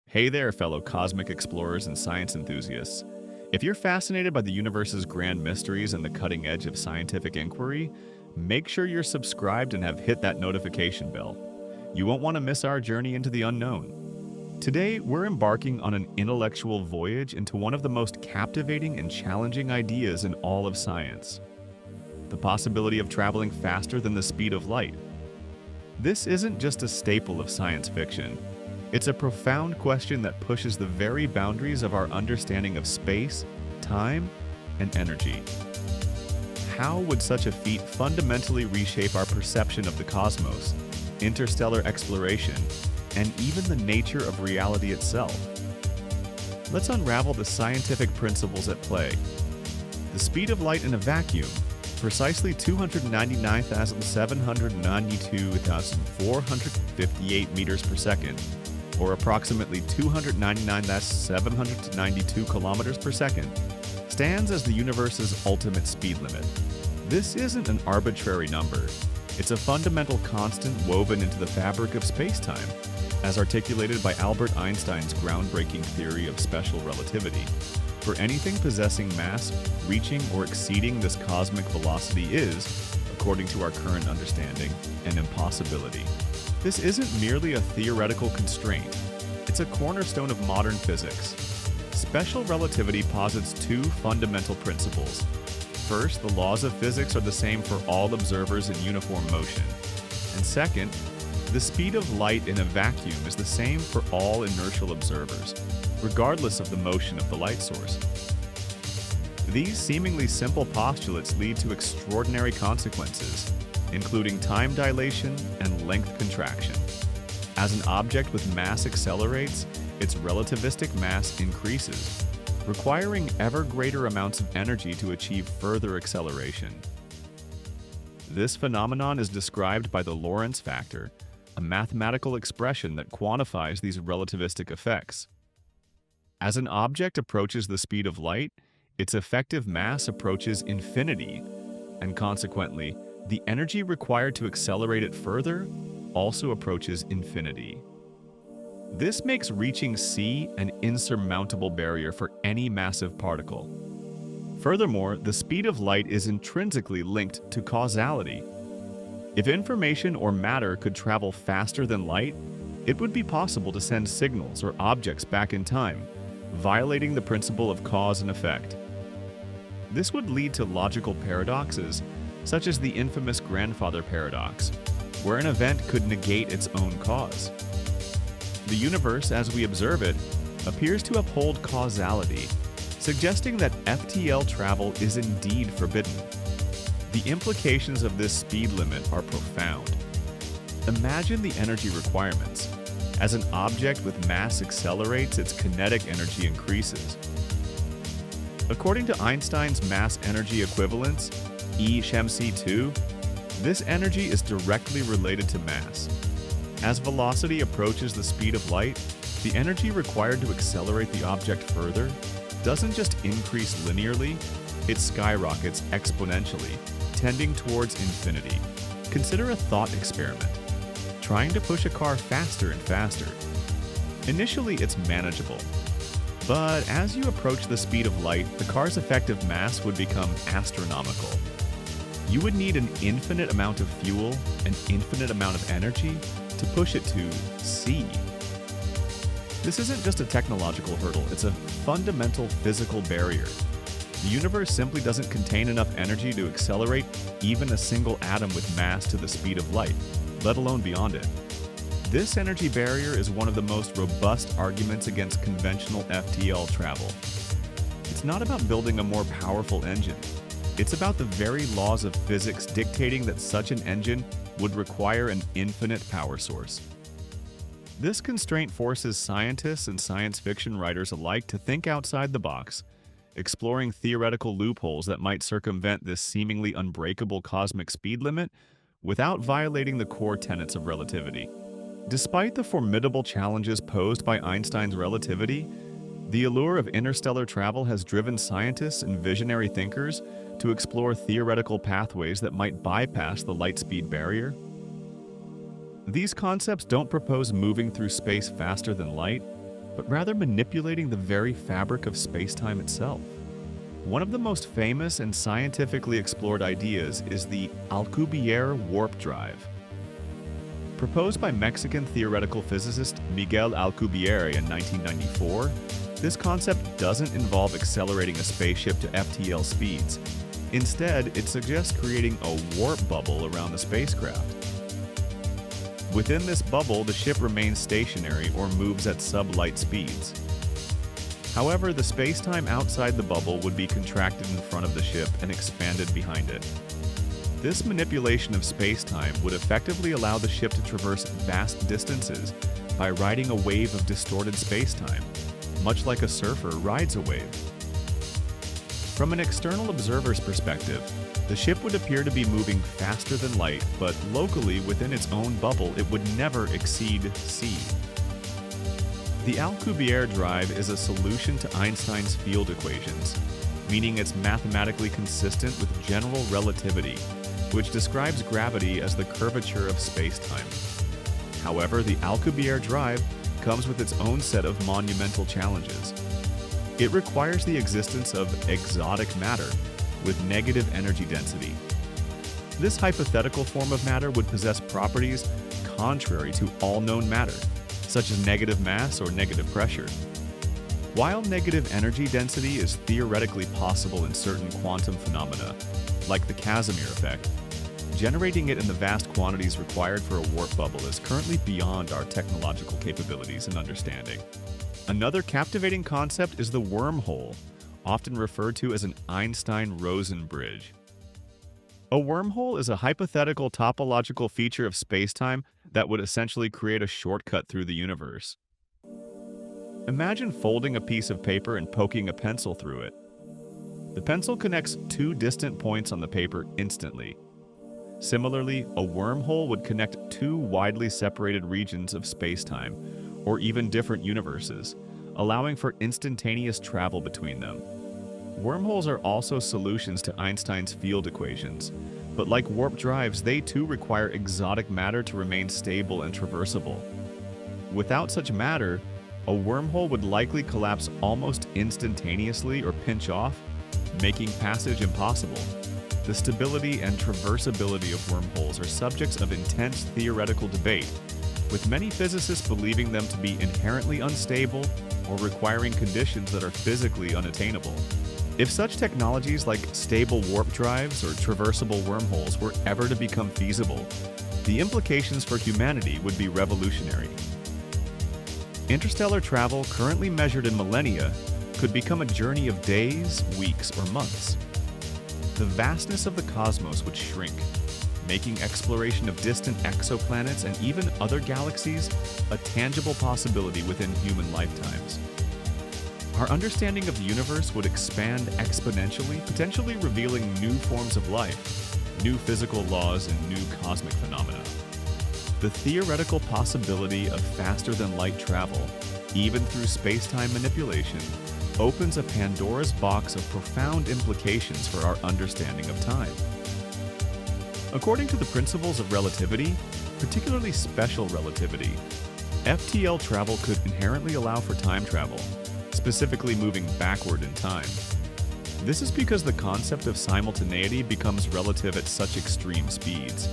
Hey there, fellow cosmic explorers and science enthusiasts. If you're fascinated by the universe's grand mysteries and the cutting edge of scientific inquiry, make sure you're subscribed and have hit that notification bell. You won't want to miss our journey into the unknown. Today, we're embarking on an intellectual voyage into one of the most captivating and challenging ideas in all of science: the possibility of traveling faster than the speed of light. This isn't just a staple of science fiction. It's a profound question that pushes the very boundaries of our understanding of space, time, and energy. How would such a feat fundamentally reshape our perception of the cosmos, interstellar exploration, and even the nature of reality itself? Let's unravel the scientific principles at play. The speed of light in a vacuum, precisely 299,792,458 meters per second, or approximately 299,792 kilometers per second, stands as the universe's ultimate speed limit. This isn't an arbitrary number. It's a fundamental constant woven into the fabric of space-time, as articulated by Albert Einstein's groundbreaking theory of special relativity. For anything possessing mass, reaching or exceeding this cosmic velocity is, according to our current understanding, an impossibility. This isn't merely a theoretical constraint. It's a cornerstone of modern physics. Special relativity posits two fundamental principles. First, the laws of physics are the same for all observers in uniform motion. And second, the speed of light in a vacuum is the same for all inertial observers, regardless of the motion of the light source. These seemingly simple postulates lead to extraordinary consequences, including time dilation and length contraction. As an object with mass accelerates, its relativistic mass increases, requiring ever greater amounts of energy to achieve further acceleration. This phenomenon is described by the Lorentz factor, a mathematical expression that quantifies these relativistic effects. As an object approaches the speed of light, its effective mass approaches infinity, and consequently, the energy required to accelerate it further also approaches infinity. This makes reaching c an insurmountable barrier for any massive particle. Furthermore, the speed of light is intrinsically linked to causality. If information or matter could travel faster than light, it would be possible to send signals or objects back in time, violating the principle of cause and effect. This would lead to logical paradoxes, such as the infamous grandfather paradox, where an event could negate its own cause. The universe, as we observe it, appears to uphold causality, suggesting that FTL travel is indeed forbidden. The implications of this speed limit are profound. Imagine the energy requirements. As an object with mass accelerates, its kinetic energy increases. According to Einstein's mass-energy equivalence, E mc2, this energy is directly related to mass. As velocity approaches the speed of light, the energy required to accelerate the object further doesn't just increase linearly, it skyrockets exponentially, tending towards infinity. Consider a thought experiment. Trying to push a car faster and faster. Initially, it's manageable. But as you approach the speed of light, the car's effective mass would become astronomical. You would need an infinite amount of fuel, an infinite amount of energy, to push it to c. This isn't just a technological hurdle, it's a fundamental physical barrier. The universe simply doesn't contain enough energy to accelerate even a single atom with mass to the speed of light, let alone beyond it. This energy barrier is one of the most robust arguments against conventional FTL travel. It's not about building a more powerful engine. It's about the very laws of physics dictating that such an engine would require an infinite power source. This constraint forces scientists and science fiction writers alike to think outside the box, exploring theoretical loopholes that might circumvent this seemingly unbreakable cosmic speed limit without violating the core tenets of relativity. Despite the formidable challenges posed by Einstein's relativity, the allure of interstellar travel has driven scientists and visionary thinkers to explore theoretical pathways that might bypass the light speed barrier. These concepts don't propose moving through space faster than light. but rather manipulating the very fabric of space-time itself. One of the most famous and scientifically explored ideas is the Alcubierre warp drive. Proposed by Mexican theoretical physicist Miguel Alcubierre in 1994, this concept doesn't involve accelerating a spaceship to FTL speeds. Instead, it suggests creating a warp bubble around the spacecraft. Within this bubble, the ship remains stationary or moves at sublight speeds. However, the space-time outside the bubble would be contracted in front of the ship and expanded behind it. This manipulation of space-time would effectively allow the ship to traverse vast distances by riding a wave of distorted space-time, much like a surfer rides a wave. From an external observer's perspective, the ship would appear to be moving faster than light, but locally within its own bubble, it would never exceed c. The Alcubierre drive is a solution to Einstein's field equations, meaning it's mathematically consistent with general relativity, which describes gravity as the curvature of space-time. However, the Alcubierre drive comes with its own set of monumental challenges. It requires the existence of exotic matter with negative energy density. This hypothetical form of matter would possess properties contrary to all known matter, such as negative mass or negative pressure. While negative energy density is theoretically possible in certain quantum phenomena, like the Casimir effect, generating it in the vast quantities required for a warp bubble is currently beyond our technological capabilities and understanding. Another captivating concept is the wormhole, often referred to as an Einstein-Rosen bridge. A wormhole is a hypothetical topological feature of spacetime that would essentially create a shortcut through the universe. Imagine folding a piece of paper and poking a pencil through it. The pencil connects two distant points on the paper instantly. Similarly, a wormhole would connect two widely separated regions of spacetime, or even different universes, allowing for instantaneous travel between them. Wormholes are also solutions to Einstein's field equations, but like warp drives, they too require exotic matter to remain stable and traversable. Without such matter, a wormhole would likely collapse almost instantaneously or pinch off, making passage impossible. The stability and traversability of wormholes are subjects of intense theoretical debate, with many physicists believing them to be inherently unstable or requiring conditions that are physically unattainable. If such technologies like stable warp drives or traversable wormholes were ever to become feasible, the implications for humanity would be revolutionary. Interstellar travel, currently measured in millennia, could become a journey of days, weeks, or months. The vastness of the cosmos would shrink, making exploration of distant exoplanets and even other galaxies a tangible possibility within human lifetimes. Our understanding of the universe would expand exponentially, potentially revealing new forms of life, new physical laws, and new cosmic phenomena. The theoretical possibility of faster-than-light travel, even through space-time manipulation, opens a Pandora's box of profound implications for our understanding of time. According to the principles of relativity, particularly special relativity, FTL travel could inherently allow for time travel, specifically moving backward in time. This is because the concept of simultaneity becomes relative at such extreme speeds.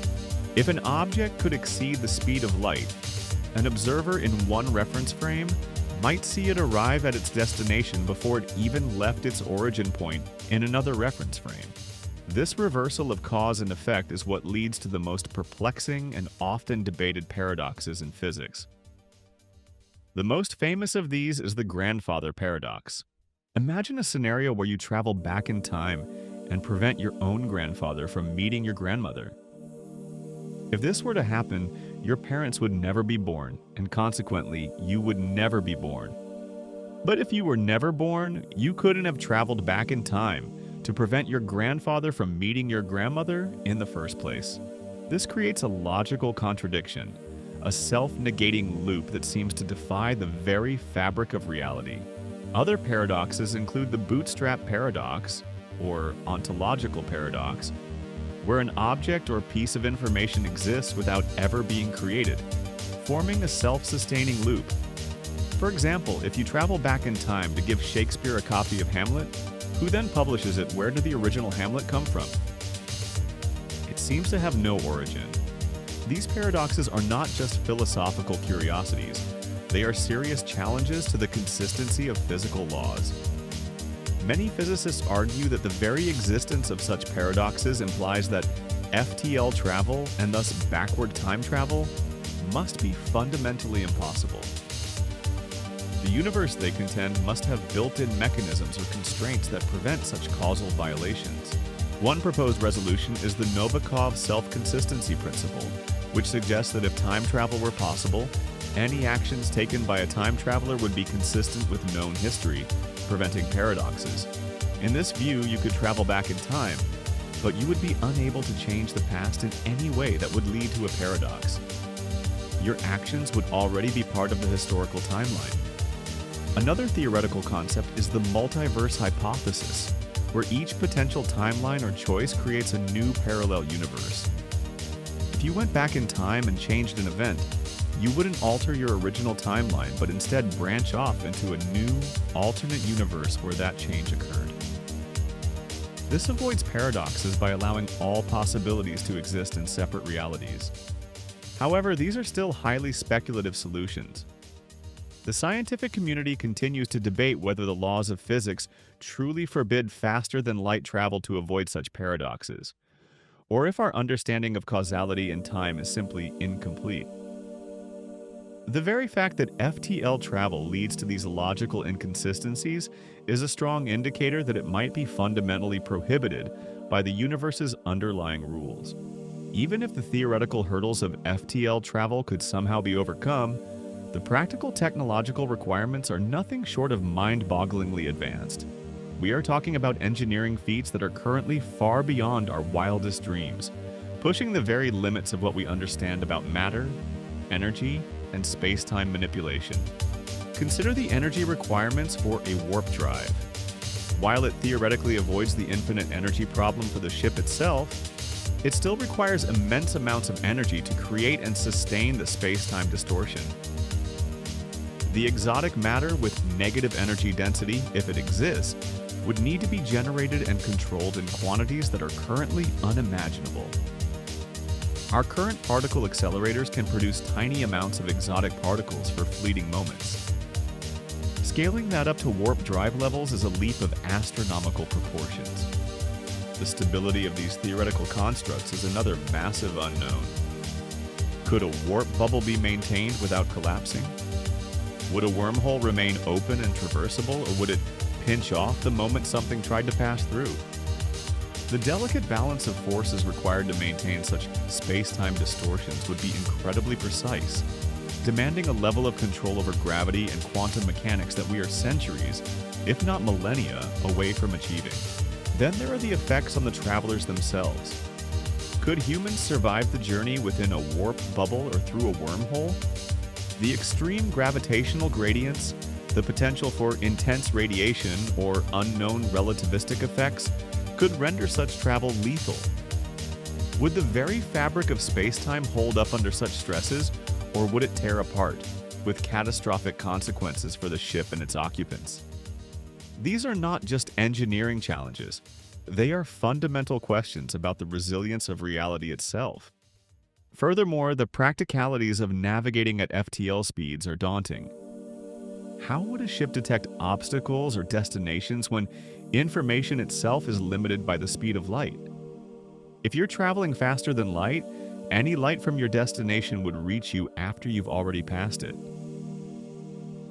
If an object could exceed the speed of light, an observer in one reference frame might see it arrive at its destination before it even left its origin point in another reference frame. This reversal of cause and effect is what leads to the most perplexing and often debated paradoxes in physics. The most famous of these is the grandfather paradox. Imagine a scenario where you travel back in time and prevent your own grandfather from meeting your grandmother. If this were to happen, your parents would never be born, and consequently, you would never be born. But if you were never born, you couldn't have traveled back in time to prevent your grandfather from meeting your grandmother in the first place. This creates a logical contradiction, a self-negating loop that seems to defy the very fabric of reality. Other paradoxes include the bootstrap paradox, or ontological paradox, where an object or piece of information exists without ever being created, forming a self-sustaining loop. For example, if you travel back in time to give Shakespeare a copy of Hamlet, who then publishes it? Where did the original Hamlet come from? It seems to have no origin. These paradoxes are not just philosophical curiosities. They are serious challenges to the consistency of physical laws. Many physicists argue that the very existence of such paradoxes implies that FTL travel, and thus backward time travel, must be fundamentally impossible. The universe, they contend, must have built-in mechanisms or constraints that prevent such causal violations. One proposed resolution is the Novikov self-consistency principle, which suggests that if time travel were possible, any actions taken by a time traveler would be consistent with known history, preventing paradoxes. In this view, you could travel back in time, but you would be unable to change the past in any way that would lead to a paradox. Your actions would already be part of the historical timeline. Another theoretical concept is the multiverse hypothesis, where each potential timeline or choice creates a new parallel universe. If you went back in time and changed an event, you wouldn't alter your original timeline, but instead branch off into a new, alternate universe where that change occurred. This avoids paradoxes by allowing all possibilities to exist in separate realities. However, these are still highly speculative solutions. The scientific community continues to debate whether the laws of physics truly forbid faster-than-light travel to avoid such paradoxes, or if our understanding of causality and time is simply incomplete. The very fact that FTL travel leads to these logical inconsistencies is a strong indicator that it might be fundamentally prohibited by the universe's underlying rules. Even if the theoretical hurdles of FTL travel could somehow be overcome, the practical technological requirements are nothing short of mind-bogglingly advanced. We are talking about engineering feats that are currently far beyond our wildest dreams, pushing the very limits of what we understand about matter, energy, and space-time manipulation. Consider the energy requirements for a warp drive. While it theoretically avoids the infinite energy problem for the ship itself, it still requires immense amounts of energy to create and sustain the space-time distortion. The exotic matter with negative energy density, if it exists, would need to be generated and controlled in quantities that are currently unimaginable. Our current particle accelerators can produce tiny amounts of exotic particles for fleeting moments. Scaling that up to warp drive levels is a leap of astronomical proportions. The stability of these theoretical constructs is another massive unknown. Could a warp bubble be maintained without collapsing? Would a wormhole remain open and traversable, or would it pinch off the moment something tried to pass through? The delicate balance of forces required to maintain such space-time distortions would be incredibly precise, demanding a level of control over gravity and quantum mechanics that we are centuries, if not millennia, away from achieving. Then there are the effects on the travelers themselves. Could humans survive the journey within a warp bubble or through a wormhole? The extreme gravitational gradients, the potential for intense radiation, or unknown relativistic effects could render such travel lethal. Would the very fabric of space-time hold up under such stresses, or would it tear apart, with catastrophic consequences for the ship and its occupants? These are not just engineering challenges. They are fundamental questions about the resilience of reality itself. Furthermore, the practicalities of navigating at FTL speeds are daunting. How would a ship detect obstacles or destinations when information itself is limited by the speed of light? If you're traveling faster than light, any light from your destination would reach you after you've already passed it.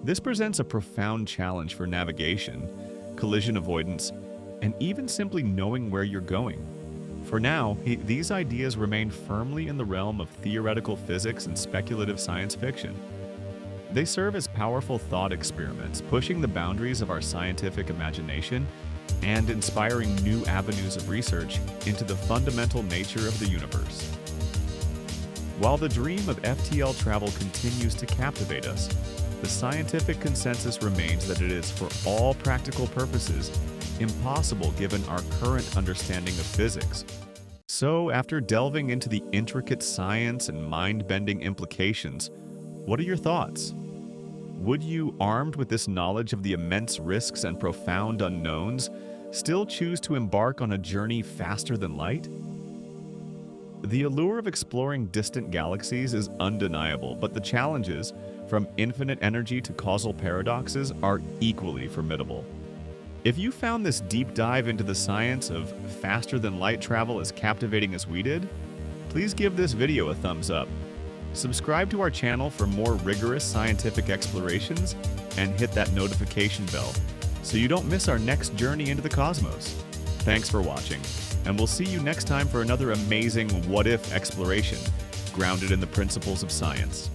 This presents a profound challenge for navigation, collision avoidance, and even simply knowing where you're going. For now, these ideas remain firmly in the realm of theoretical physics and speculative science fiction. They serve as powerful thought experiments, pushing the boundaries of our scientific imagination and inspiring new avenues of research into the fundamental nature of the universe. While the dream of FTL travel continues to captivate us, the scientific consensus remains that it is, for all practical purposes, impossible given our current understanding of physics. So, after delving into the intricate science and mind-bending implications, what are your thoughts? Would you, armed with this knowledge of the immense risks and profound unknowns, still choose to embark on a journey faster than light? The allure of exploring distant galaxies is undeniable, but the challenges, from infinite energy to causal paradoxes, are equally formidable. If you found this deep dive into the science of faster-than-light travel as captivating as we did, please give this video a thumbs up. Subscribe to our channel for more rigorous scientific explorations and hit that notification bell so you don't miss our next journey into the cosmos. Thanks for watching, and we'll see you next time for another amazing what-if exploration grounded in the principles of science.